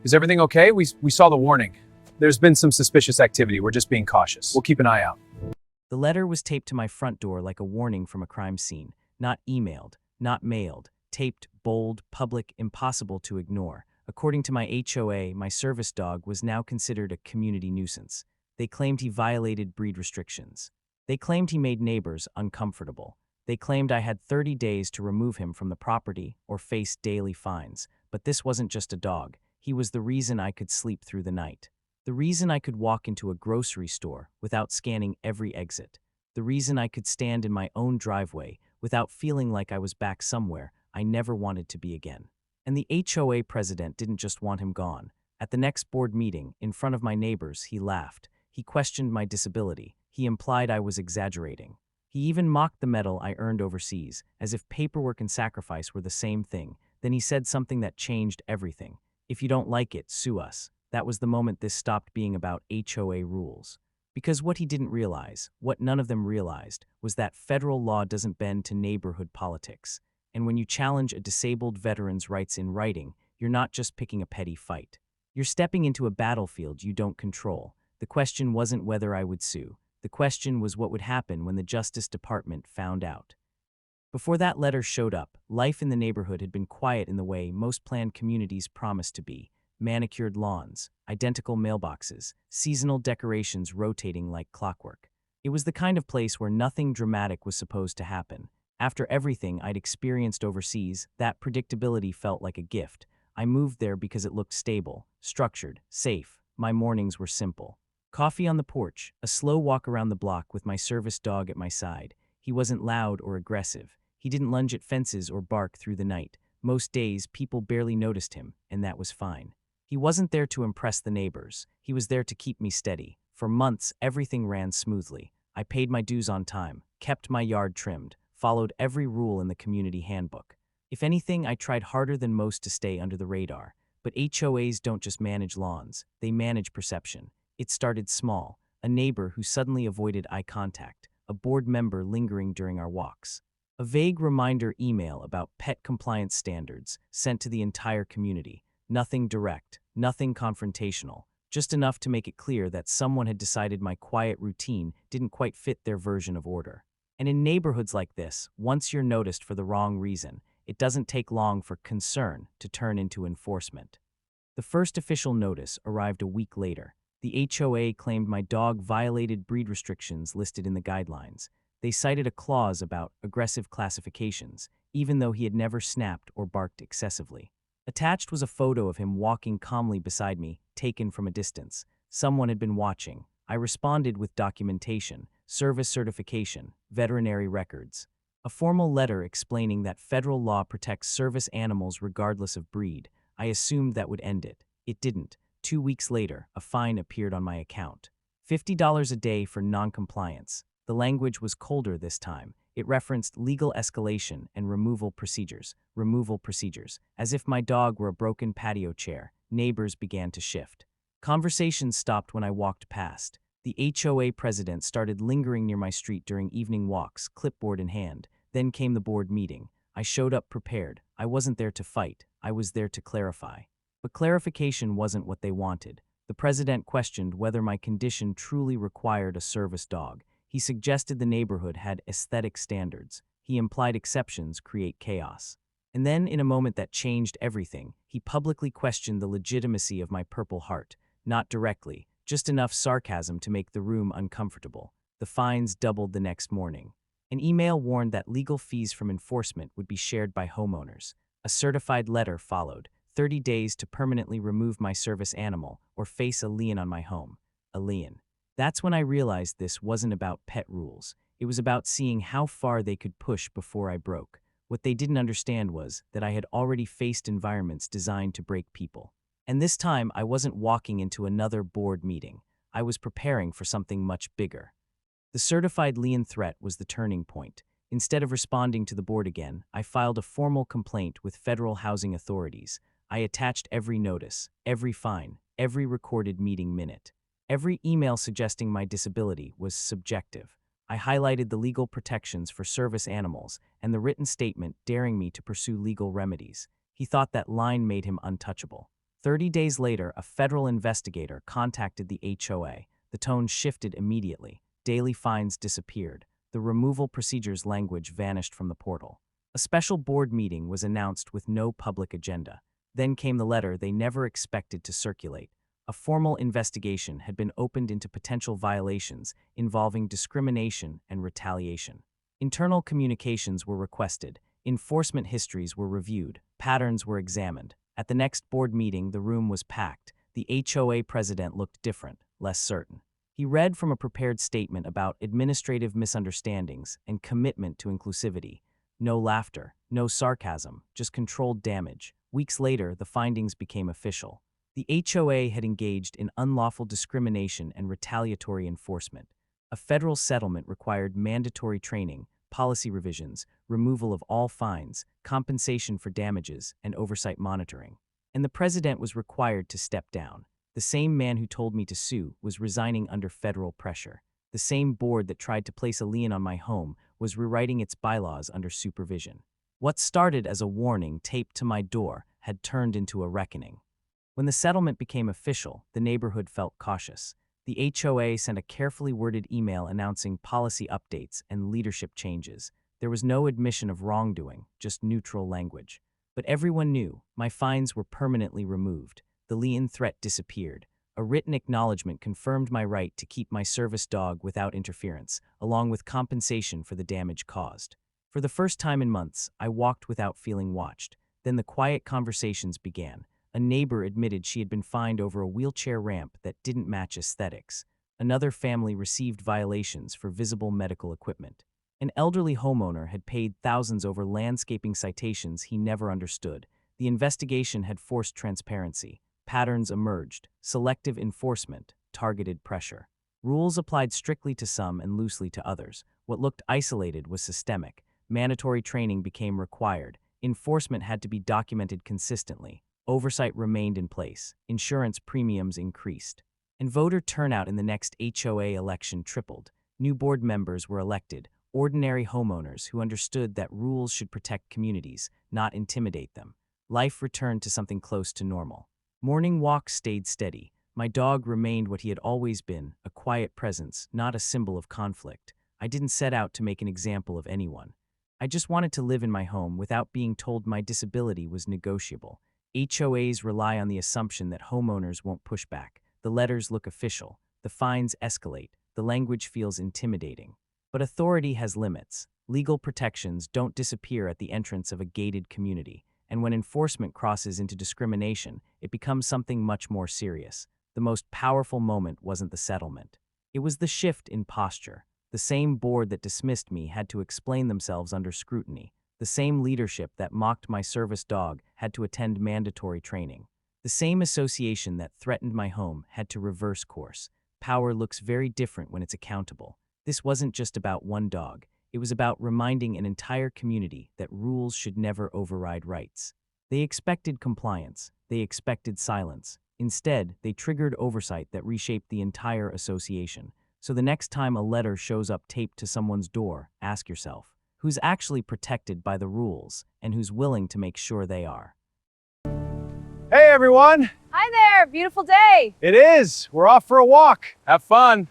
Is everything okay? We saw the warning. There's been some suspicious activity. We're just being cautious. We'll keep an eye out. The letter was taped to my front door like a warning from a crime scene. Not emailed, not mailed, taped, bold, public, impossible to ignore. According to my HOA, my service dog was now considered a community nuisance. They claimed he violated breed restrictions. They claimed he made neighbors uncomfortable. They claimed I had 30 days to remove him from the property or face daily fines. But this wasn't just a dog. He was the reason I could sleep through the night. The reason I could walk into a grocery store without scanning every exit. The reason I could stand in my own driveway without feeling like I was back somewhere I never wanted to be again. And the HOA president didn't just want him gone. At the next board meeting, in front of my neighbors, he laughed. He questioned my disability. He implied I was exaggerating. He even mocked the medal I earned overseas, as if paperwork and sacrifice were the same thing. Then he said something that changed everything. If you don't like it, sue us. That was the moment this stopped being about HOA rules. Because what he didn't realize, what none of them realized, was that federal law doesn't bend to neighborhood politics. And when you challenge a disabled veteran's rights in writing, you're not just picking a petty fight. You're stepping into a battlefield you don't control. The question wasn't whether I would sue. The question was what would happen when the Justice Department found out. Before that letter showed up, life in the neighborhood had been quiet in the way most planned communities promise to be. Manicured lawns, identical mailboxes, seasonal decorations rotating like clockwork. It was the kind of place where nothing dramatic was supposed to happen. After everything I'd experienced overseas, that predictability felt like a gift. I moved there because it looked stable, structured, safe. My mornings were simple. Coffee on the porch, a slow walk around the block with my service dog at my side. He wasn't loud or aggressive. He didn't lunge at fences or bark through the night. Most days, people barely noticed him, and that was fine. He wasn't there to impress the neighbors. He was there to keep me steady. For months, everything ran smoothly. I paid my dues on time, kept my yard trimmed, followed every rule in the community handbook. If anything, I tried harder than most to stay under the radar. But HOAs don't just manage lawns, they manage perception. It started small, a neighbor who suddenly avoided eye contact, a board member lingering during our walks. A vague reminder email about pet compliance standards sent to the entire community. Nothing direct, nothing confrontational, just enough to make it clear that someone had decided my quiet routine didn't quite fit their version of order. And in neighborhoods like this, once you're noticed for the wrong reason, it doesn't take long for concern to turn into enforcement. The first official notice arrived a week later. The HOA claimed my dog violated breed restrictions listed in the guidelines. They cited a clause about aggressive classifications, even though he had never snapped or barked excessively. Attached was a photo of him walking calmly beside me, taken from a distance. Someone had been watching. I responded with documentation, service certification, veterinary records. A formal letter explaining that federal law protects service animals regardless of breed. I assumed that would end it. It didn't. 2 weeks later, a fine appeared on my account. $50 a day for noncompliance. The language was colder this time. It referenced legal escalation and removal procedures, as if my dog were a broken patio chair. Neighbors began to shift. Conversations stopped when I walked past. The HOA president started lingering near my street during evening walks, clipboard in hand. Then came the board meeting. I showed up prepared. I wasn't there to fight. I was there to clarify. But clarification wasn't what they wanted. The president questioned whether my condition truly required a service dog. He suggested the neighborhood had aesthetic standards. He implied exceptions create chaos. And then, in a moment that changed everything, he publicly questioned the legitimacy of my Purple Heart. Not directly, just enough sarcasm to make the room uncomfortable. The fines doubled the next morning. An email warned that legal fees from enforcement would be shared by homeowners. A certified letter followed, 30 days to permanently remove my service animal or face a lien on my home. A lien. That's when I realized this wasn't about pet rules. It was about seeing how far they could push before I broke. What they didn't understand was that I had already faced environments designed to break people. And this time, I wasn't walking into another board meeting. I was preparing for something much bigger. The certified lien threat was the turning point. Instead of responding to the board again, I filed a formal complaint with federal housing authorities. I attached every notice, every fine, every recorded meeting minute. Every email suggesting my disability was subjective. I highlighted the legal protections for service animals and the written statement daring me to pursue legal remedies. He thought that line made him untouchable. 30 days later, a federal investigator contacted the HOA. The tone shifted immediately. Daily fines disappeared. The removal procedures language vanished from the portal. A special board meeting was announced with no public agenda. Then came the letter they never expected to circulate. A formal investigation had been opened into potential violations involving discrimination and retaliation. Internal communications were requested. Enforcement histories were reviewed. Patterns were examined. At the next board meeting, the room was packed. The HOA president looked different, less certain. He read from a prepared statement about administrative misunderstandings and commitment to inclusivity. No laughter, no sarcasm, just controlled damage. Weeks later, the findings became official. The HOA had engaged in unlawful discrimination and retaliatory enforcement. A federal settlement required mandatory training, policy revisions, removal of all fines, compensation for damages, and oversight monitoring. And the president was required to step down. The same man who told me to sue was resigning under federal pressure. The same board that tried to place a lien on my home was rewriting its bylaws under supervision. What started as a warning taped to my door had turned into a reckoning. When the settlement became official, the neighborhood felt cautious. The HOA sent a carefully worded email announcing policy updates and leadership changes. There was no admission of wrongdoing, just neutral language. But everyone knew my fines were permanently removed. The lien threat disappeared. A written acknowledgement confirmed my right to keep my service dog without interference, along with compensation for the damage caused. For the first time in months, I walked without feeling watched. Then the quiet conversations began. A neighbor admitted she had been fined over a wheelchair ramp that didn't match aesthetics. Another family received violations for visible medical equipment. An elderly homeowner had paid thousands over landscaping citations he never understood. The investigation had forced transparency. Patterns emerged: selective enforcement, targeted pressure. Rules applied strictly to some and loosely to others. What looked isolated was systemic. Mandatory training became required. Enforcement had to be documented consistently. Oversight remained in place. Insurance premiums increased. And voter turnout in the next HOA election tripled. New board members were elected, ordinary homeowners who understood that rules should protect communities, not intimidate them. Life returned to something close to normal. Morning walks stayed steady. My dog remained what he had always been, a quiet presence, not a symbol of conflict. I didn't set out to make an example of anyone. I just wanted to live in my home without being told my disability was negotiable. HOAs rely on the assumption that homeowners won't push back. The letters look official. The fines escalate. The language feels intimidating. But authority has limits. Legal protections don't disappear at the entrance of a gated community. And when enforcement crosses into discrimination, it becomes something much more serious. The most powerful moment wasn't the settlement. It was the shift in posture. The same board that dismissed me had to explain themselves under scrutiny. The same leadership that mocked my service dog had to attend mandatory training. The same association that threatened my home had to reverse course. Power looks very different when it's accountable. This wasn't just about one dog. It was about reminding an entire community that rules should never override rights. They expected compliance. They expected silence. Instead, they triggered oversight that reshaped the entire association. So the next time a letter shows up taped to someone's door, ask yourself, who's actually protected by the rules and who's willing to make sure they are? Hey everyone! Hi there, beautiful day. It is! We're off for a walk. Have fun!